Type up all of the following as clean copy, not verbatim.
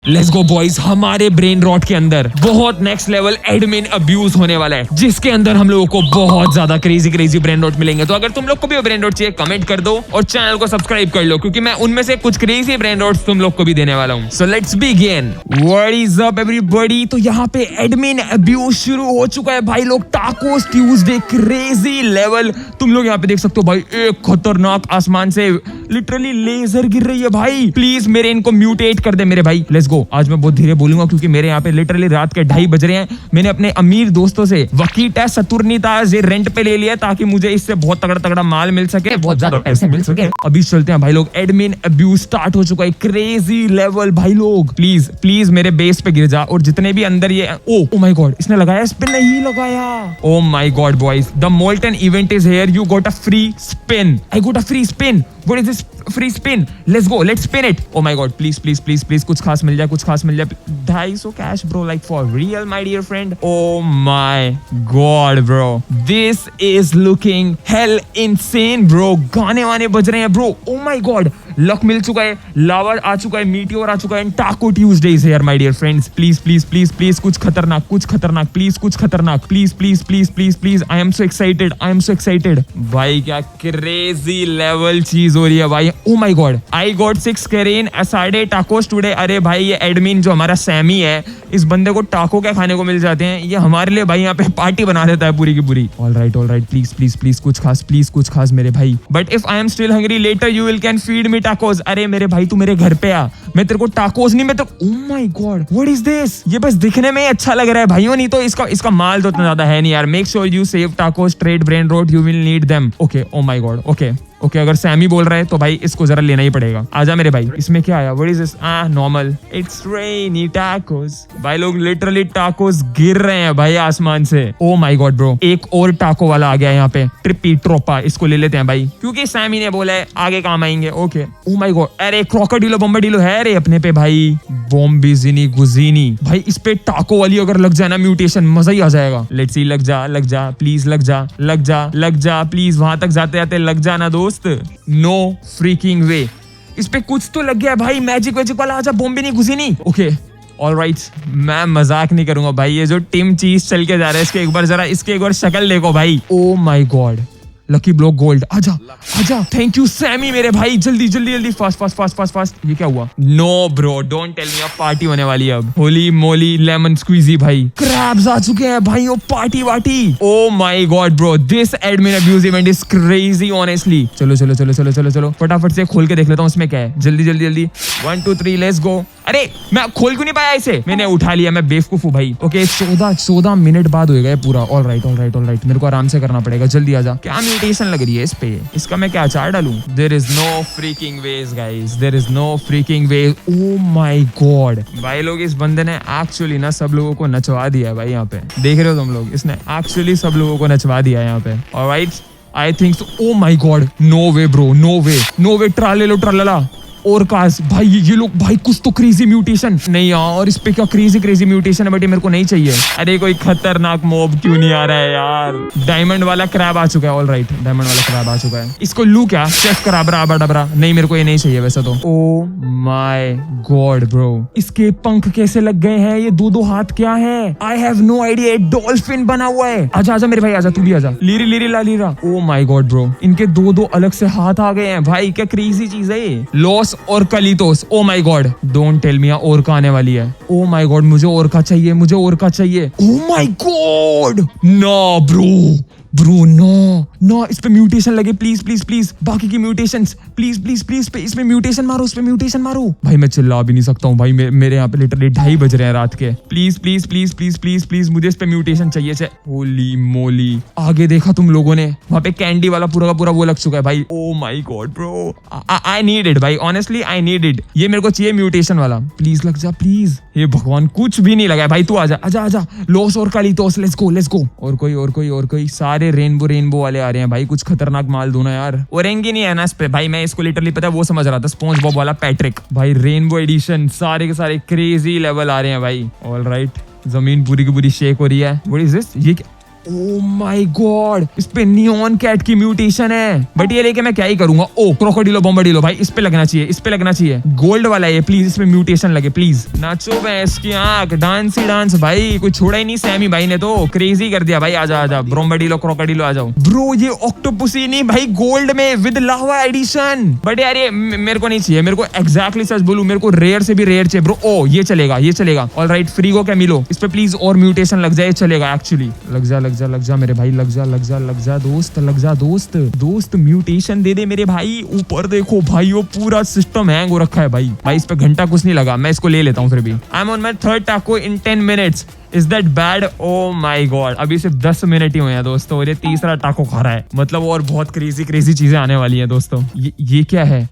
Let's go boys, हमारे brain rot के अंदर बहुत नेक्स्ट लेवल एडमिन अब्यूज होने वाला है, जिसके अंदर हम लोगों को बहुत ज्यादा क्रेजी ब्रेन रॉट मिलेंगे। तो अगर तुम लोग को भी ब्रेन रॉट चाहिए, कमेंट कर दो और चैनल को सब्सक्राइब कर लो, क्योंकि मैं उनमें से कुछ क्रेजी ब्रेन रॉट्स तुम लोग को भी देने वाला हूँ। So let's begin. What is up everybody. तो यहाँ पे एडमिन अब्यूज शुरू हो चुका है भाई लोग। टाकोस ट्यूसडे क्रेजी लेवल तुम लोग यहाँ पे देख सकते हो भाई। एक खतरनाक आसमान से लिटरली लेजर गिर रही है भाई। प्लीज मेरे इनको म्यूटेट कर दे मेरे भाई। Let's go. आज मैं बहुत धीरे बोलूंगा क्योंकि मेरे यहाँ पे लिटरली रात के 2:30 बज रहे हैं। मैंने अपने अमीर दोस्तों से वकीटा सतुर्निताज रेंट पे ले लिया ताकि मुझे इससे बहुत तगड़ा माल मिल सके, बहुत ज्यादा पैसे मिल सके। अभी चलते हैं भाई लोग। एडमिन अब्यूज स्टार्ट हो चुका है क्रेजी लेवल भाई लोग। प्लीज मेरे बेस पे गिर जा और जितने भी अंदर ये ओ माय गॉड, इसने लगाया, इस पे नहीं लगाया। ओ my god boys, the molten event is here. You got a free spin. I got a free spin. What is this free spin? Let's go. Let's spin it. Oh my god. Please. कुछ खास मिल जाए, कुछ खास मिल जाए। 250 cash bro, like for real my dear friend. Oh my god bro. This is looking hell insane bro. गाने वाने बज रहे हैं bro. Oh my god. Luck मिल चुका है, लावा आ चुका है, मीटियोर आ चुका है, taco Tuesday is here my dear friends. Please कुछ खतरनाक, प्लीज कुछ खतरनाक, please. I am so excited भाई। क्या क्रेजी लेवल चीज हो रही है भाई। Oh my god, I got 6 करेन असाडे टाकोस टुडे। अरे भाई ये एडमिन जो हमारा सैमी है, इस बंदे को टाको क्या खाने को मिल जाते हैं। ये हमारे लिए भाई यहाँ पे पार्टी बना देता है पूरी की पूरी। ऑल राइट प्लीज कुछ खास मेरे भाई। But if I am still hungry later you will can feed me tacos. अरे मेरे भाई तू मेरे घर पे आ, मैं तेरे को टाकोस नहीं, मैं तो ओ my god what is this. ये बस दिखने में ही अच्छा लग रहा है भाइयों, नहीं तो इसका माल तो इतना ज्यादा है नहीं यार। Make sure you save tacos, trade brain rot, you will need them. Okay oh my god okay अगर सैमी बोल रहा है तो भाई इसको जरा लेना ही पड़ेगा। आजा मेरे भाई। इसमें क्या आया? What is this? Normal. It's rainy tacos. भाई लोग लिटरली टाकोस गिर रहे हैं भाई आसमान से। ओ माय गॉड ब्रो, एक और टाको वाला आ गया यहाँ पे, ट्रिपी ट्रोपा। इसको ले लेते हैं भाई क्योंकि सैमी ने बोला है आगे काम आएंगे। ओके ओ माय गॉड, अरे क्रोकोडिलो बम्बाडिलो है रे अपने पे भाई। बोम्बिजिनी गुजीनी भाई, इस पे टाको वाली अगर लग जाए ना म्यूटेशन, मजा ही आ जाएगा। लेट्स सी, लग जा प्लीज, लग जा प्लीज। वहां तक जाते जाते लग जाना दोस्त। नो फ्रीकिंग वे, इस पे कुछ तो लग गया भाई। मैजिक वाला आजा, बॉम्बे नहीं घुसी नहीं। ओके ऑलराइट, मैं मजाक नहीं करूंगा भाई। ये जो टिम चीज चल के जा रहा है, इसके एक बार शक्ल देखो भाई। Oh my god, lucky block gold. आजा थैंक यू सैमी मेरे भाई। जल्दी फास्ट। ये क्या हुआ? No bro, don't tell me, अब पार्टी होने वाली है अब। होली मोली लेमन स्क्वीजी भाई, क्रैब्स आ चुके हैं भाई। ओ पार्टी वाटी। Oh my god bro, this admin abuse event is crazy honestly. चलो फटाफट से खोल के देख लेता हूँ इसमें क्या है। जल्दी 1 2 3 लेट्स गो। अरे मैं खोल क्यों नहीं पाया इसे? मैंने उठा लिया, मैं बेवकूफ हूँ भाई। ओके 14 मिनट बाद हो गया पूरा। ऑल राइट मेरे को आराम से करना पड़ेगा। जल्दी आजा। क्या म्यूटेशन लग रही है इस पे? इसका मैं क्या अचार डालूं? There is no freaking veg guys, there is no freaking way. Oh my god भाई लोग, इस बंदे ने एक्चुअली ना सब लोगों को नचवा दिया है भाई। यहाँ पे देख रहे हो तुम लोग, इसने एक्चुअली सब लोगों को नचवा दिया है यहाँ पे। Alright I think so. Oh my god, no way bro, no way. ट्राला और काश भाई, ये लोग भाई कुछ तो क्रेजी म्यूटेशन नहीं यार। इस पे क्या क्रेजी म्यूटेशन है, बट ये मेरे को नहीं चाहिए। अरे कोई खतरनाक मॉब क्यों नहीं आ रहा है यार? डायमंड वाला क्रैब आ चुका है। ऑल राइट, डायमंड वाला क्रैब आ चुका है। इसको लू क्या? चेक कराबरा। नहीं, मेरे को ये नहीं चाहिए वैसे तो। ओ माय गॉड ब्रो, इसके पंख कैसे लग गए हैं? ये दो हाथ क्या है? I have no idea. Dolphin बना हुआ है। आजा मेरे भाई, आजा तू भी आजा। Lira. O my god bro, इनके दो अलग से हाथ आ गए हैं भाई। क्या क्रेजी चीज है ये। लॉस और कलितोस। Oh my god, don't tell me और का आने वाली है। ओ माय गॉड, मुझे और का चाहिए। Oh my god, no bro no, इस पे म्यूटेशन लगे। प्लीज बाकी की म्यूटेशंस प्लीज पे इसमें म्यूटेशन मारो, उस पे म्यूटेशन मारो। भाई मैं चिल्ला भी नहीं सकता हूँ भाई, मेरे यहाँ पे लिटरली 2:30 बज रहे हैं रात के। प्लीज मुझे इस पे म्यूटेशन चाहिए। होली मोली, आगे देखा तुम लोगों ने? वहाँ पे कैंडी वाला पूरा का पूरा वो लग चुका है भाई। Oh my god bro, I need it भाई, ऑनेस्टली आई नीड इट। ये मेरे को चाहिए म्यूटेशन वाला। प्लीज लग जा प्लीज। हे भगवान, कुछ भी नहीं लगा है भाई। तू आजा। लॉस और कालितोस, लेट्स गो। और कोई सारे रेनबो वाले आ रहे हैं भाई। कुछ खतरनाक माल दो ना यार। ओरेंगी नहीं है ना इस पे भाई, मैं इसको लिटरली पता है वो समझ रहा था, स्पॉन्ज बॉब वाला पैट्रिक भाई। रेनबो एडिशन, सारे के सारे क्रेजी लेवल आ रहे हैं भाई। ऑल राइट, जमीन पूरी की पूरी शेक हो रही है। What is this? ये ओ माय गॉड, इस पे नियॉन कैट की म्यूटेशन है, बट ये लेके मैं क्या ही करूंगा। ओ क्रोकोडिलो बॉम्बार्डिलो भाई, इस पे लगना चाहिए, इस पे लगना चाहिए। गोल्ड वाला है प्लीज, इसमें म्यूटेशन लगे प्लीज। नाचो भैंस की आंख, डांस ही डांस भाई, कुछ छोड़ा ही नहीं सैमी भाई ने तो, क्रेजी कर दिया भाई। आजा आजा बॉम्बार्डिलो क्रोकोडिलो आ जाओ ब्रो। ये ऑक्टोपसी नहीं भाई, गोल्ड में विद लावा एडिशन, बट यार ये मेरे को नहीं चाहिए, मेरे को एग्जैक्टली सच बोलूं, मेरे को रेयर से भी रेयर चाहिए ब्रो। ओ ये चलेगा, ये चलेगा। ऑलराइट, फ्रीगो कैमिलो, इस पे प्लीज और म्यूटेशन लग जाए, चलेगा एक्चुअली। लग जा लग जा लग जा मेरे भाई, लग जा लग जा लग जा दोस्त, लग जा दोस्त। दोस्त म्यूटेशन दे दे मेरे भाई। ऊपर देखो भाई, वो पूरा सिस्टम हैंग हो रखा है भाई। भाई इस पे घंटा कुछ नहीं लगा, मैं इसको ले लेता हूँ फिर भी। I am on my third taco in 10 minutes. Is that bad? Oh my god, अभी सिर्फ 10 मिनट ही हुए हैं दोस्तों, और ये तीसरा टाको खा रहा है, मतलब और बहुत क्रेजी क्रेजी चीजें आने वाली है दोस्तों। ये क्या है?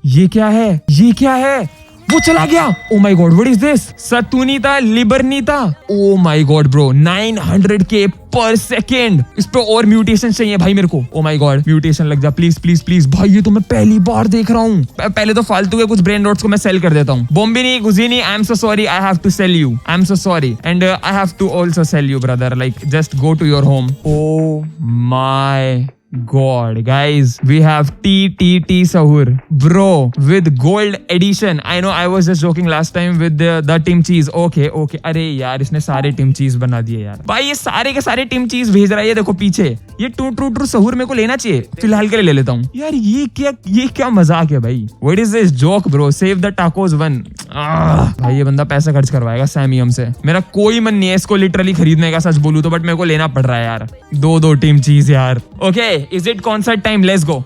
ये क्या है? ये क्या है? वो चला गया। Oh my god, what is this? सतुनीता लिबरनीता। Oh my god bro, 900k पर सेकेंड। इस पे और म्यूटेशन चाहिए भाई मेरे को। ओ माय गॉड, म्यूटेशन लग जा प्लीज प्लीज प्लीज भाई, ये तो मैं पहली बार देख रहा हूँ। पहले तो फालतू के कुछ ब्रेन रॉट्स को मैं सेल कर देता हूँ। बोम्बिनी गुजिनी, I am so sorry, I have to sell you, I am so sorry, and I have to also sell you brother, like just go to your home. Oh my God, guys, we have TTT Sahur, bro, with gold edition. I know I was just joking last time with the Tim Cheese. Okay, okay. अरे यार, इसने सारे Tim चीज बना दिए यार। भाई ये सारे के सारे टिम चीज भेज रहा है, ये देखो पीछे। ये ट्रू सहूर मेरे को लेना चाहिए, फिलहाल के लिए ले लेता हूँ यार। ये क्या मजाक है भाई? What is this joke, bro? Save the tacos one. भाई ये बंदा पैसा खर्च करवाएगा सैमी हमसे। मेरा कोई मन नहीं है इसको लिटरली खरीदने का, सच बोलूं तो, बट मेरे को लेना पड़ रहा है यार। दो टिम चीज यार। Okay, is it concert time? Let's go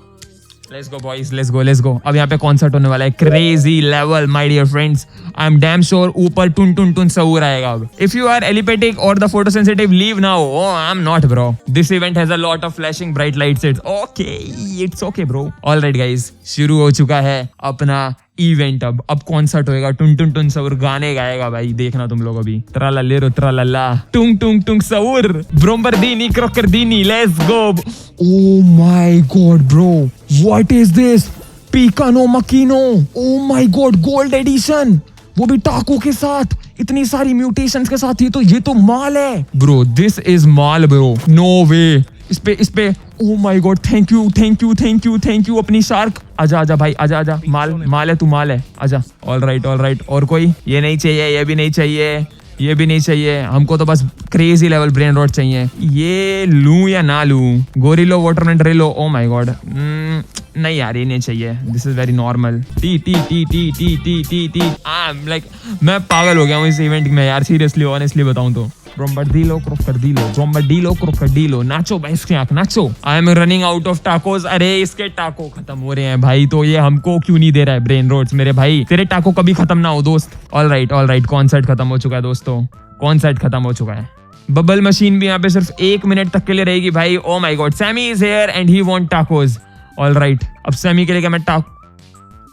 boys, let's go. अब यहाँ पे कॉन्सर्ट होने वाला है, crazy level my dear friends. I am damn sure ऊपर टुन सहूर आएगा अब। इफ यू आर एलिपेटिक और the photo sensitive, leave now. Oh I am not bro, this event has a lot of flashing bright lights. It's okay bro. Alright guys, शुरू हो चुका है अपना इवेंट। अब कॉन्सर्ट होएगा, टुन सहूर गाने गाएगा भाई, देखना तुम लोग अभी। ट्राला ट्राला टुंग सहूर, ब्रोम्बरदीनी क्रोकरदीनी, let's go. Oh my god bro, what is this? पिकानो मकीनो, oh my god, gold edition, वो भी टाको के साथ, इतनी सारी म्यूटेशंस के साथ। ये तो माल है ब्रो, दिस इज माल ब्रो, नो वे। इस पे oh my god, thank you अपनी शार्क। आजा भाई, आजा, माल है, तू माल है, आजा। ऑलराइट, और कोई? ये नहीं चाहिए, ये भी नहीं चाहिए, हमको तो बस क्रेजी लेवल ब्रेन रॉट चाहिए। ये लूं या ना लूं? गोरिलो वाटरमेलन रेलो, ओ माय गॉड, नहीं यार ये नहीं चाहिए, this is very normal. T like मैं पागल हो गया हूँ इस इवेंट में यार, सीरियसली ऑनेस्टली बताऊं तो। ब्रोम्बार्डिलो क्रोकोडिलो, नाचो भाई इसकी आंख, नाचो। I am running out of tacos. अरे इसके टाको खत्म हो रहे हैं भाई, तो ये हमको क्यों नहीं दे रहा है ब्रेन रोड्स? मेरे भाई तेरे टाको कभी खत्म ना हो दोस्त। ऑलराइट, कॉन्सर्ट खत्म हो चुका है दोस्तों, कॉन्सर्ट खत्म हो चुका है। बबल मशीन भी यहाँ पे सिर्फ 1 मिनट तक के लिए रहेगी भाई। Oh my god, Sammy is here and he want tacos. Alright, अब सैमी के लिए क्या मैं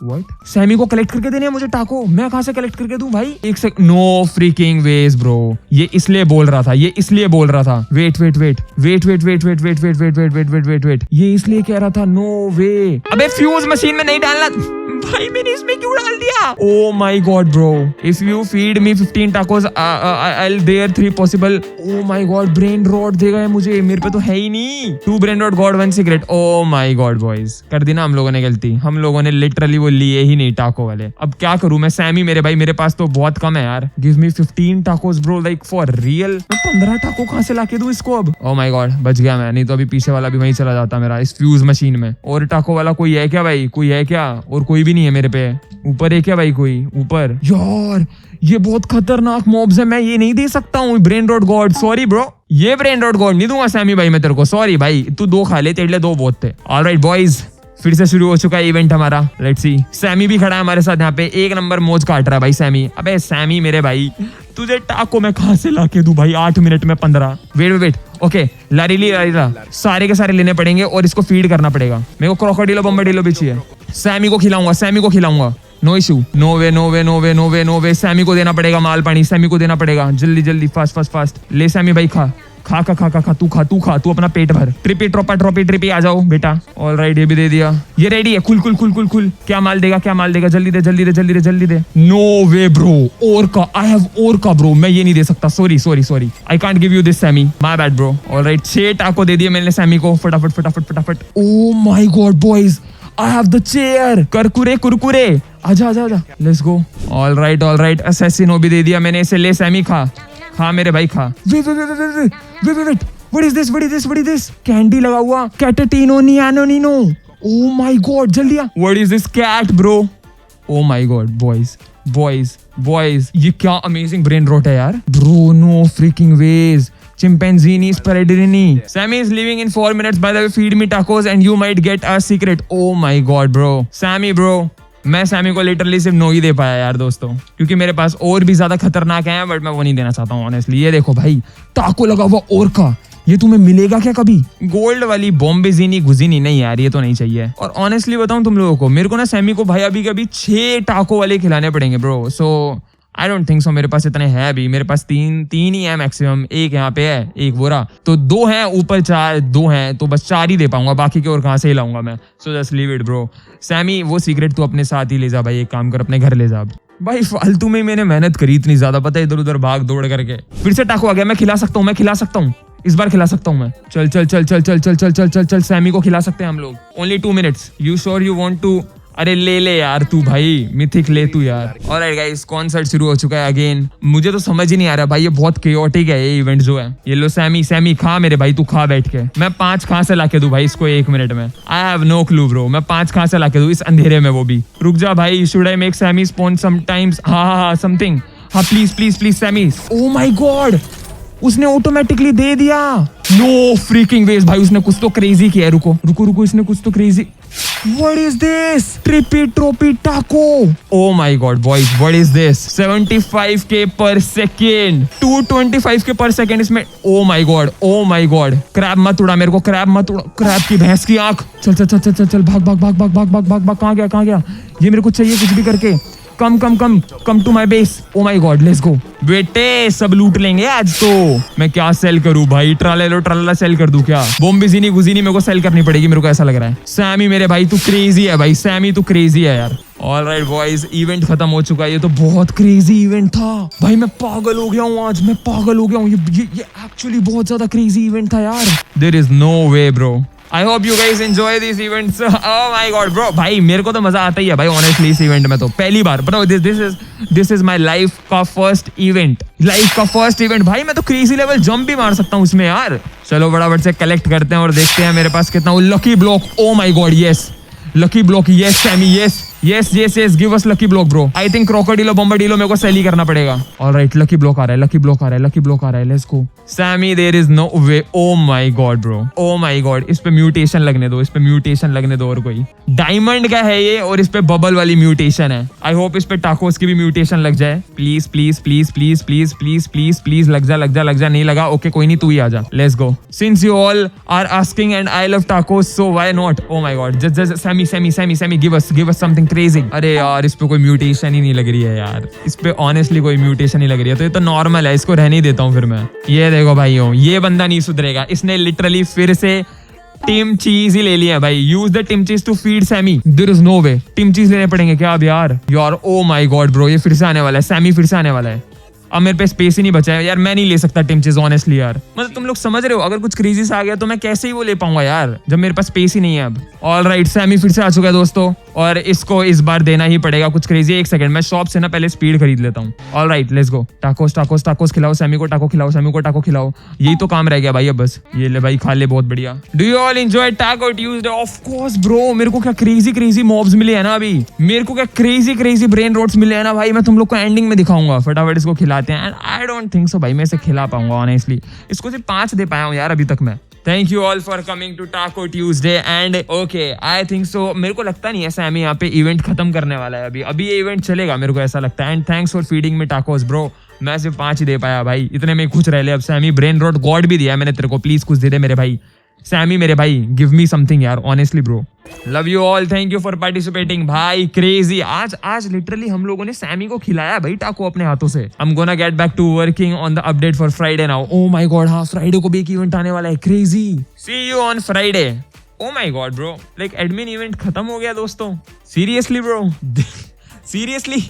What? सैमी को कलेक्ट करके देने हैं मुझे टाको? मैं कहां से कलेक्ट करके दूं भाई? एक second, no freaking veg bro. ये इसलिए बोल रहा था, वेट। ये इसलिए कह रहा था, नो वे। अबे फ्यूज मशीन में नहीं डालना भाई, मैंने इसमें क्यों डाल दिया? Oh my god bro, if you feed me 15 tacos I will there 3 possible. Oh my god, brain rot देगा है मुझे, मेरे पे तो है ही नहीं। 2 brain rot god 1 cigarette. Oh my god boys, कर दी ना हम लोगों ने गलती, हम लोगों ने लिटरली वो लिए ही नहीं टाको वाले। अब क्या करूं मैं? सैमी मेरे भाई, मेरे पास तो बहुत कम है यार। Give me 15 tacos bro, like for real. मैं 15 टाको कहां से लाके दूं इसको अब? ओ माय गॉड, बच गया मैं, नहीं तो अभी पीछे वाला भी वहीं चला जाता मेरा, इस फ्यूज मशीन में। और टाको वाला कोई है क्या भाई? कोई है क्या? और कोई भी नहीं है मेरे पे। ऊपर है क्या भाई कोई? ऊपर यार, ये बहुत खतरनाक मॉब्स है, मैं ये नहीं दे सकता हूँ brain rot god. Sorry bro, ये ब्रेन रॉट गॉड नहीं दूंगा सैमी भाई मैं तेरे को। सॉरी भाई, तू 2 खा ले, तेरे लिए 2 बहुत थे। ऑलराइट बॉयज, फिर से शुरू हो चुका है इवेंट हमारा। लेट्स सी, सैमी भी खड़ा है हमारे साथ यहाँ पे, 1 नंबर मौज काट रहा है भाई सैमी। अबे सैमी मेरे भाई, तुझे टाको मैं कहां से लाके दूं भाई? 8 मिनट में 15। वेट, ओके, लारीला सारे के सारे लेने पड़ेंगे और इसको फीड करना पड़ेगा। मेरे को क्रोकोडिलो बॉम्बार्डिलो भी चाहिए। सैमी को खिलाऊंगा, नो इशू। नो वे, सैमी को देना पड़ेगा माल पानी, सैमी को देना पड़ेगा, जल्दी फास्ट। ले सैमी भाई, खा खा खा खा खा खा, तू अपना पेट भर। ट्रिपी आ जाओ बेटा। ऑलराइट, ये भी दे दिया। ये रेडी है। खुल। क्या माल देगा, जल्दी दे। No way bro, orca, I have orca bro. मैं ये नहीं दे सकता, sorry, I can't give you this Sammy, my bad bro. Alright, 6 taco दे दिए मैंने सैमी को। फटाफट। Oh my god boys, I have the chair. Kurkure, आजा, लेट्स गो। ऑलराइट, असैसिनो भी दे दिया मैंने इसे। ले सैमी, खा मेरे भाई, खा। Wait, what is this? Candy लगा हुआ, कैटेटिनो नियानो। Oh my god, जल्दी आ। What is this cat bro? Oh my god, boys, ये क्या अमेजिंग ब्रेन रॉट है यार। Bro, no freaking ways. Chimpanzini Sparadini. Sammy is leaving in 4 minutes. By the way, feed me tacos and you might get a secret. Oh my god, bro. Sammy, bro. मैं Sami को literally सिर्फ no ही दे पाया यार दोस्तों, क्योंकि मेरे पास और भी ज्यादा खतरनाक है, बट मैं वो नहीं देना चाहता हूँ ऑनेस्टली। ये देखो भाई, टाको लगा हुआ ओरका। ये तुम्हें मिलेगा क्या कभी? गोल्ड वाली बॉम्बेजीनी गुजीनी नहीं यार, ये तो नहीं चाहिए। और ऑनेस्टली बताऊं तुम लोगों को, मेरे को ना सैमी को भाई अभी कभी 6 टाको वाले खिलाने पड़ेंगे bro. So I don't think so मेरे पास इतने हैं अभी। मेरे पास तीन ही है मैक्सिमम। एक यहाँ पे है, एक बोरा, तो 2 हैं ऊपर, 4 2 हैं, तो बस 4 ही दे पाऊंगा, बाकी के और कहाँ से ही लाऊंगा मैं। So just leave it bro. Sammy, वो सीक्रेट तू अपने साथ ही ले जा भाई। एक काम कर, अपने घर ले जा भाई। फालतू में मैंने मेहनत करी इतनी ज्यादा, पता है, इधर उधर भाग दौड़ करके। फिर से टाको आ गया। मैं खिला सकता हूँ, इस बार खिला सकता हूँ मैं। चल सैमी को खिला सकते हैं हम लोग। Only 2 minutes. You sure you want to? अरे ले यार तू भाई, मिथिक ले तू यार। ऑलराइट गाइस, कॉन्सर्ट शुरू हो चुका है अगेन। मुझे तो समझ ही नहीं आ रहा भाई, ये बहुत केओटिक है ये इवेंट जो है। ये लो सैमी खा मेरे भाई, तू खा बैठ के। मैं 5 कहाँ से लाके दूं भाई इसको 1 मिनट में? I have no clue bro, मैं 5 कहाँ से लाके दूं इस अंधेरे में, वो भी। रुक जा भाई, should I make Sammy spawn sometimes? हाँ समथिंग। हाँ please Sammy. Oh my god, उसने ऑटोमेटिकली दे दिया। नो फ्रीकिंग वेज भाई, उसने कुछ तो क्रेजी किया है। रुको, इसने कुछ तो क्रेजी। What is this? ट्रोपी टाको। Oh my god boys, what is this? 75k per second, 225k per second इसमें। Oh my god, क्रैब मत उड़ा मेरे को, क्रैब की भैंस की आंख। चल भाग। कहाँ गया? ये मेरे को चाहिए कुछ भी करके। Come to my base. Oh my god, let's go बेटे, सब लूट लेंगे आज तो। मैं क्या सेल करूं भाई? ट्राला सेल कर दूं क्या? बॉम्बेजीनी गुजीनी मेरे को सेल करनी पड़ेगी, मेरे को ऐसा लग रहा है। सैमी मेरे भाई, तू क्रेजी है भाई। सैमी तू क्रेजी है यार। ऑलराइट बॉयज, इवेंट खत्म हो चुका है। ये तो बहुत क्रेजी इवेंट था भाई, मैं पागल हो गया हूँ आज। ये एक्चुअली बहुत ज्यादा क्रेजी इवेंट था यार। There is no way bro. I hope you guys enjoy these events. Oh my god bro, भाई मेरे को तो मजा आता ही है भाई ऑनेस्टली इस इवेंट में। तो पहली बार bro, this is my life का फर्स्ट इवेंट भाई। मैं तो क्रेजी लेवल जंप भी मार सकता हूँ उसमें यार। चलो बराबर से कलेक्ट करते हैं और देखते हैं मेरे पास कितना। Lucky block, oh my god, yes lucky block, yes Sammy, yes give us lucky block bro. I think क्रोकोडिलो बॉम्बाडिलो मेरे को सेल ही करना पड़ेगा। ऑलराइट, लकी ब्लॉक आ रहा है। Let's go Sammy, there is no way. Oh my god bro, oh my god. इस पे म्यूटेशन लगने दो और कोई डायमंड का है ये, और इस पे बबल वाली म्यूटेशन है। आई होप इस पे टाकोस की भी म्यूटेशन लग जाए। प्लीज लग जा। नहीं लगा, ओके कोई नहीं, तू ही आ जा। Let's go. Since you all are asking and I love tacos, so why not? Oh my god, just Sammy give us something crazy. अरे यार, इस पे कोई म्यूटेशन ही नहीं लग रही है यार। इस पे ऑनेस्टली कोई म्यूटेशन नहीं लग रही है, तो ये तो नॉर्मल है, इसको रहने ही देता हूँ फिर मैं। ये देखो भाइयों, ये बंदा नहीं सुधरेगा। इसने लिटरली फिर से टिम चीज ही ले लिया भाई। Use the Tim cheese to feed Sammy. There is no way. Tim cheese लेने पड़ेंगे क्या अब यार? ओ माय गॉड ब्रो, ये फिर से आने वाला है। सैमी फिर से आने वाला है। अब मेरे पे स्पेस ही नहीं बचा है यार, मैं नहीं ले सकता टिम चीज ऑनेस्टली यार। मतलब तुम लोग समझ रहे हो, अगर कुछ क्रेजी से आ गया तो मैं कैसे ही वो ले पाऊंगा यार, जब मेरे पास स्पेस ही नहीं है अब। ऑलराइट, सैमी फिर से आ चुका है दोस्तों, और इसको इस बार देना ही पड़ेगा कुछ क्रेजी। 1 सेकंड, मैं शॉप से ना पहले स्पीड खरीद लेता हूँ। Alright, let's go. टाकोस खिलाओ सैमी को, टाको खिलाओ। यही तो काम रह गया भाई अब बस। ये ले भाई, खा ले, बहुत बढ़िया। डू यू ऑल एंजॉय टाको ट्यूसडे? Of course bro. मेरे को क्या क्रेजी मॉब्स मिले हैं ना अभी, मेरे को क्या क्रेजी ब्रेन रॉट्स मिले हैं ना भाई। मैं तुम लोग को एंडिंग में दिखाऊंगा। फटाफट इसको खिलाते हैं। आई डोंट थिंक सो भाई मैं इसे खिला पाऊंगा ऑनेस्टली। इसको सिर्फ 5 दे पाया हूँ यार अभी तक मैं। Thank you all for coming to taco Tuesday and okay I think so. मेरे को लगता नहीं है सैमी यहाँ पे इवेंट खत्म करने वाला है अभी ये इवेंट चलेगा, मेरे को ऐसा लगता है। And thanks for feeding me tacos bro. मैं सिर्फ 5 ही दे पाया भाई, इतने में खुश रह ले अब। सैमी ब्रेन रॉट गॉड भी दिया है मैंने तेरे को, प्लीज कुछ दे दे मेरे भाई। सैमी मेरे भाई, गिव मी समथिंग यार, honestly bro. Love you all, thank you for participating भाई, क्रेजी। आज लिटरली हम लोगों ने सैमी को खिलाया भाई टाको अपने हाथों से। I am gonna get back to working on the update for Friday now. Oh my god, हाँ फ्राइडे को भी एक इवेंट आने वाला है, crazy. See you on Friday. Oh my god bro, like admin event खत्म हो गया दोस्तों। Seriously bro, seriously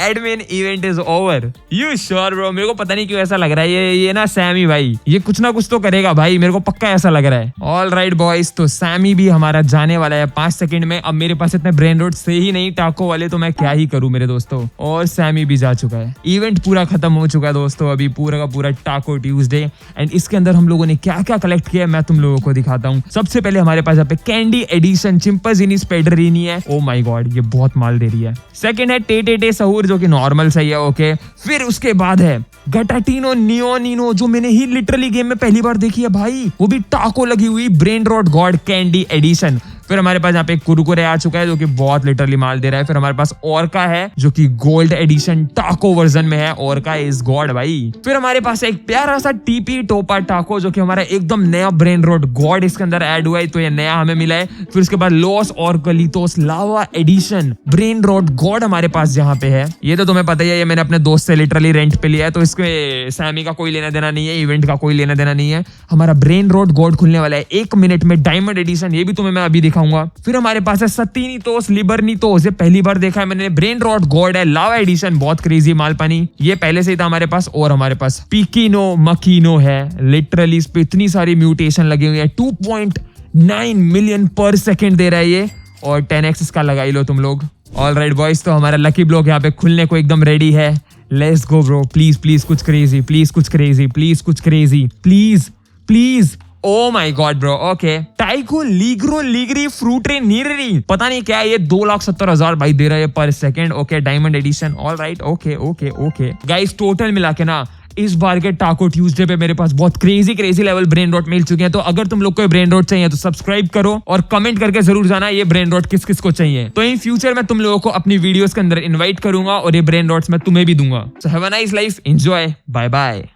admin event is over. You sure bro? मेरे को पता नहीं क्यों ऐसा लग रहा है, ये ना सैमी भाई ये कुछ ना कुछ तो करेगा भाई, मेरे को पक्का ऐसा लग रहा है। ऑल राइट बॉयज, तो सैमी भी हमारा जाने वाला है 5 सेकंड में। अब मेरे पास इतने ब्रेन रोड से ही नहीं टाको वाले, तो मैं क्या ही करूं मेरे दोस्तों। और सैमी भी जा चुका है, इवेंट पूरा खत्म हो चुका है दोस्तों, अभी पूरा का पूरा टाको ट्यूसडे। एंड इसके अंदर हम लोगों ने क्या क्या कलेक्ट किया है मैं तुम लोगों को दिखाता हूँ। सबसे पहले हमारे पास यहाँ पे कैंडी एडिशन चिंपांजीनी स्पाइडरीनी है। ओ माय गॉड, ये बहुत माल दे रही है। सेकंड है टे सहूर, जो कि नॉर्मल सही है, ओके। फिर उसके बाद है गटाटिनो नियोनिनो, जो मैंने ही लिटरली गेम में पहली बार देखी है भाई, वो भी टाको लगी हुई, brain rot god candy edition. फिर हमारे पास यहाँ पे कुरकुरे आ चुका है, जो कि बहुत लिटरली माल दे रहा है। फिर हमारे पास ओरका है, जो कि गोल्ड एडिशन टाको वर्जन में है। ओरका इज गॉड भाई। फिर हमारे पास एक प्यारा सा टीपी टोपा टाको, जो कि हमारा एकदम नया ब्रेन रॉट गॉड इसके अंदर ऐड हुआ है, तो ये नया हमें मिला है। फिर उसके बाद लॉस और गलितोस लावा एडिशन ब्रेन रॉट गॉड हमारे पास जहाँ पे है। ये तो तुम्हें पता ही है, ये मैंने अपने दोस्त से लिटरली रेंट पे लिया है, तो इसके सैमी का कोई लेना देना नहीं है, इवेंट का कोई लेना देना नहीं है। हमारा ब्रेन रॉट गॉड खुलने वाला है 1 मिनट में, डायमंड एडिशन, ये भी तुम्हें मैं अभी दिखाऊंगा। फिर हमारे पास है सतीनीतोस लिबरनीतोस, ये पहली बार देखा है मैंने। ब्रेन रॉट गॉड है, लावा एडिशन, बहुत क्रेजी माल पानी, ये पहले से ही था हमारे पास। और हमारे पास पिकिनो मकीनो है, लिटरली इस पे इतनी सारी म्यूटेशन लगी हुई है। 2.9 मिलियन पर सेकेंड दे रहा है ये, और 10x इसका लगा ही लो तुम लोग। ऑल राइट बॉयज, तो हमारा लकी ब्लॉक यहाँ पे खुलने को एकदम रेडी है। Let's go bro, please please कुछ क्रेजी, प्लीज कुछ क्रेजी, प्लीज कुछ crazy, please please. Oh my god bro, okay. टाइको लीग्रो लीगरी फ्रूटे नीररी, पता नहीं क्या है ये, 2,70,000 भाई दे रहा है पर second, okay. Diamond edition, all right, okay okay okay guys. Total मिला के ना इस बार के टाको ट्यूसडे पे मेरे पास बहुत क्रेजी लेवल ब्रेन रॉट मिल चुके हैं। तो अगर तुम लोग को ब्रेन रॉट चाहिए तो सब्सक्राइब करो और कमेंट करके जरूर जाना ये ब्रेन रॉट किस किस को चाहिए। तो इन फ्यूचर में तुम लोगों को अपनी वीडियोस के अंदर इनवाइट करूंगा और ये ब्रेन रॉट्स मैं तुम्हें भी दूंगा। So have a nice life, enjoy, bye bye.